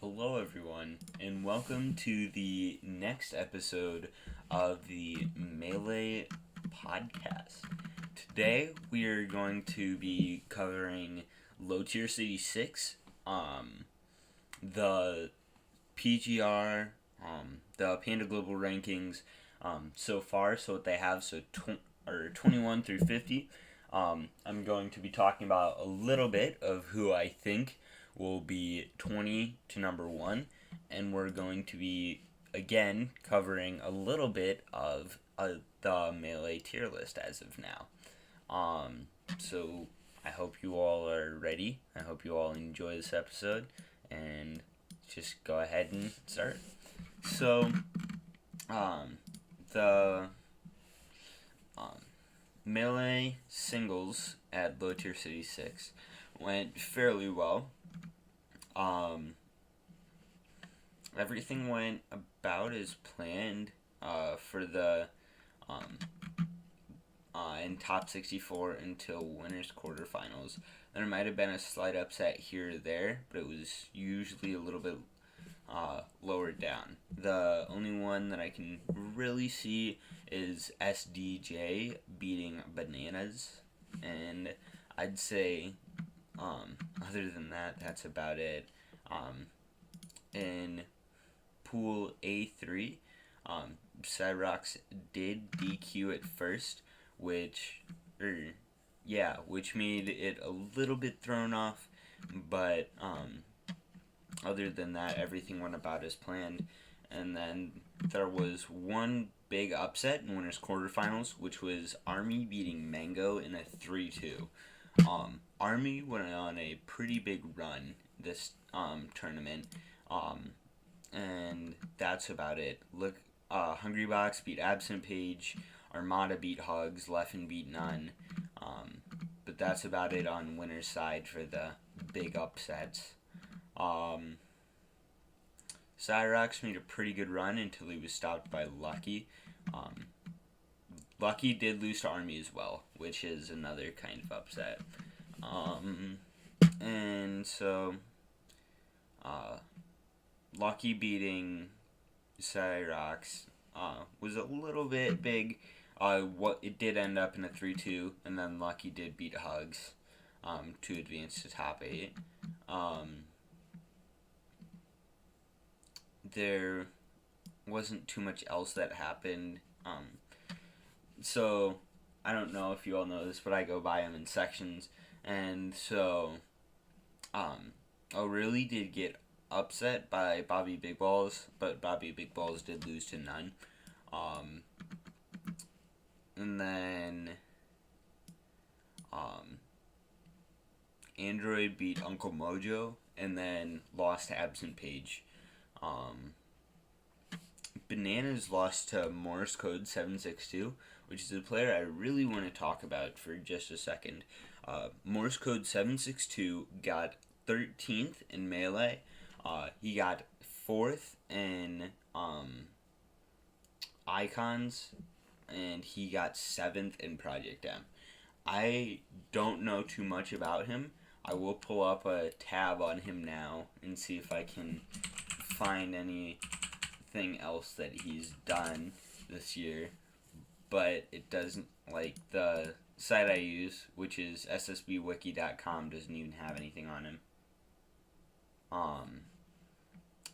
Hello, everyone, and welcome to the next episode of the Melee podcast. Today, we are going to be covering LTC6, the PGR, the Panda Global rankings so far. So what they have, 21 through 50. I'm going to be talking about a little bit of who I think will be 20 to number 1, and we're going to be again covering a little bit of the Melee tier list as of now. So I hope you all are ready. I hope you all enjoy this episode, and just go ahead and start. So the Melee singles at LTC6 went fairly well. Everything went about as planned for the in top 64 until winners quarterfinals. There might have been a slight upset here or there, but it was usually a little bit lower down. The only one that I can really see is SDJ beating Bananas, and I'd say other than that, that's about it. In Pool A3, Cyrox did DQ at first, which made it a little bit thrown off, but other than that, everything went about as planned. And then there was one big upset in winners quarterfinals, which was Army beating Mango in a 3-2. Army went on a pretty big run this tournament, and that's about it. Look, Hungrybox beat Absent Page, Armada beat Hugs, Leffen beat None, but that's about it on winner's side for the big upsets. Cyrox made a pretty good run until he was stopped by Lucky. Lucky did lose to Army as well, which is another kind of upset. And so, Lucky beating Cyrox was a little bit big. It did end up in a 3-2, and then Lucky did beat Hugs to advance to top 8. There wasn't too much else that happened. So I don't know if you all know this, but I go by them in sections. And so, O'Reilly did get upset by Bobby Big Balls, but Bobby Big Balls did lose to None. And then, Android beat Uncle Mojo, and then lost to Absent Page. Bananas lost to Morse Code 762, which is a player I really want to talk about for just a second. Morse Code 762 got 13th in Melee. He got 4th in Icons, and he got 7th in Project M. I don't know too much about him. I will pull up a tab on him now and see if I can find anything else that he's done this year, but it doesn't, like the site I use, which is ssbwiki.com, doesn't even have anything on him.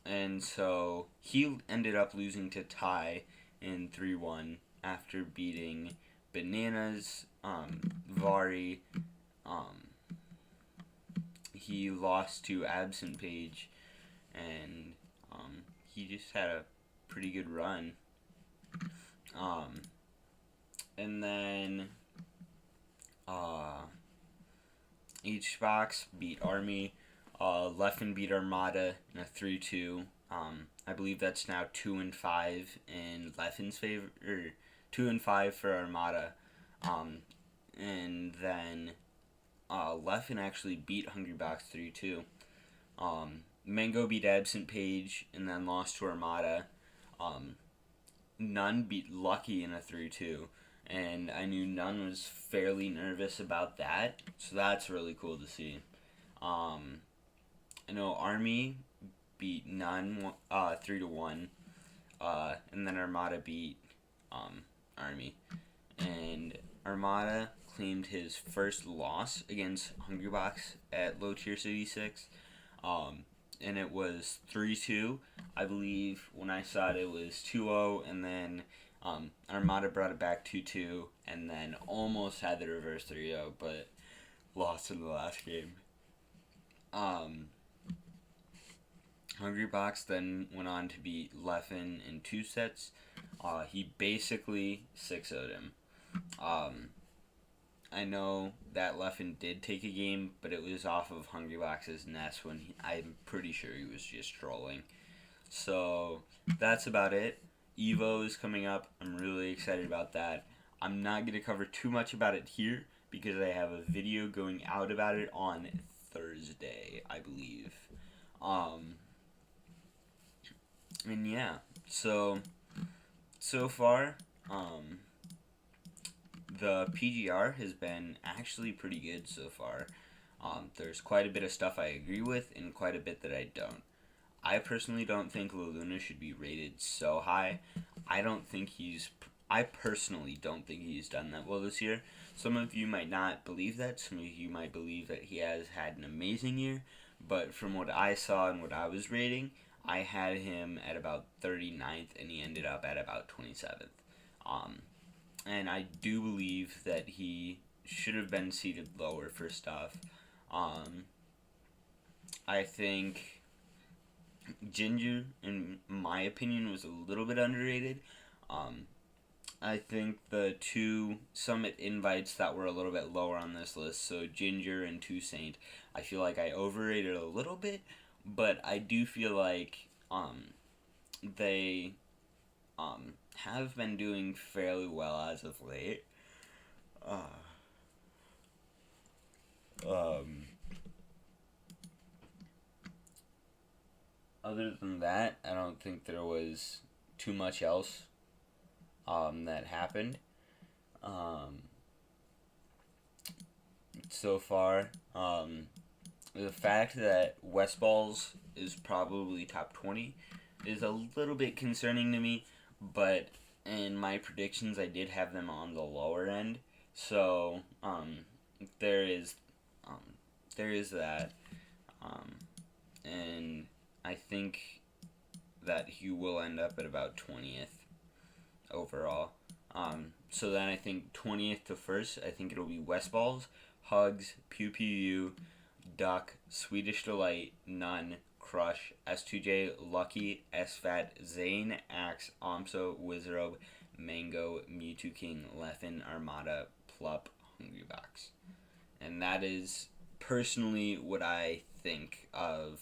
And so he ended up losing to Ty in 3-1 after beating Bananas, Vari. He lost to Absent Page, and he just had a pretty good run. And then each box beat Army. Leffen beat Armada in a 3-2. I believe that's now 2-5 in Leffen's favor, or 2-5 for Armada. And then Leffen actually beat Hungrybox 3-2. Mango beat Absent Page and then lost to Armada. None beat Lucky in a 3-2. And I knew None was fairly nervous about that, so that's really cool to see. I know Army beat Nun 3-1, and then Armada beat Army, and Armada claimed his first loss against Hungrybox at Low Tier City 6, and it was 3-2. I believe when I saw it, it was 2-0, and then Armada brought it back 2-2, and then almost had the reverse 3-0, but lost in the last game. Hungrybox then went on to beat Leffen in 2 sets. He basically 6-0'd him. I know that Leffen did take a game, but it was off of Hungrybox's nest when I'm pretty sure he was just trolling. So that's about it. Evo is coming up. I'm really excited about that. I'm not going to cover too much about it here because I have a video going out about it on Thursday, I believe. And yeah, so far, the PGR has been actually pretty good so far. There's quite a bit of stuff I agree with and quite a bit that I don't. I personally don't think LaLuna should be rated so high. I personally don't think he's done that well this year. Some of you might not believe that. Some of you might believe that he has had an amazing year. But from what I saw and what I was rating, I had him at about 39th and he ended up at about 27th. And I do believe that he should have been seated lower for stuff. I think Ginger, in my opinion, was a little bit underrated. I think the 2 Summit invites that were a little bit lower on this list, so Ginger and 2 Saint, I feel like I overrated a little bit, but I do feel like they have been doing fairly well as of late. Other than that, I don't think there was too much else that happened so far. The fact that West Balls is probably top 20 is a little bit concerning to me, but in my predictions I did have them on the lower end, so there is that, and I think that he will end up at about 20th overall. So then I think 20th to 1st, I think it'll be West Balls, Hugs, Pew Pew, Duck, Swedish Delight, Nun, Crush, S2J, Lucky, SFAT, Zane, Axe, Omso, Wizrobe, Mango, Mewtwo King, Leffen, Armada, Plup, Hungrybox. And that is personally what I think of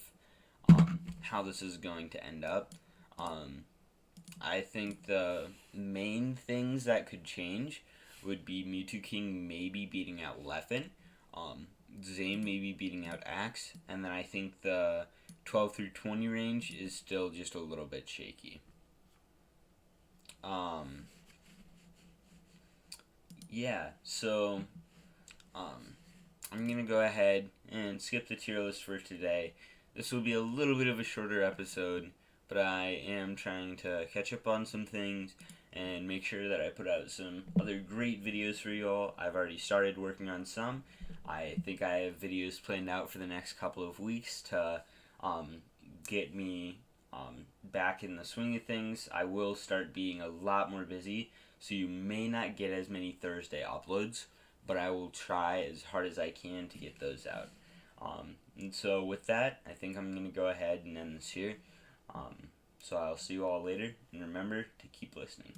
how this is going to end up. I think the main things that could change would be Mewtwo King maybe beating out Leffen, Zane maybe beating out Axe, and then I think the 12 through 20 range is still just a little bit shaky. Yeah, so I'm going to go ahead and skip the tier list for today. This will be a little bit of a shorter episode, but I am trying to catch up on some things and make sure that I put out some other great videos for you all. I've already started working on some. I think I have videos planned out for the next couple of weeks to get me back in the swing of things. I will start being a lot more busy, so you may not get as many Thursday uploads, but I will try as hard as I can to get those out. And so with that, I think I'm going to go ahead and end this here. So I'll see you all later, and remember to keep listening.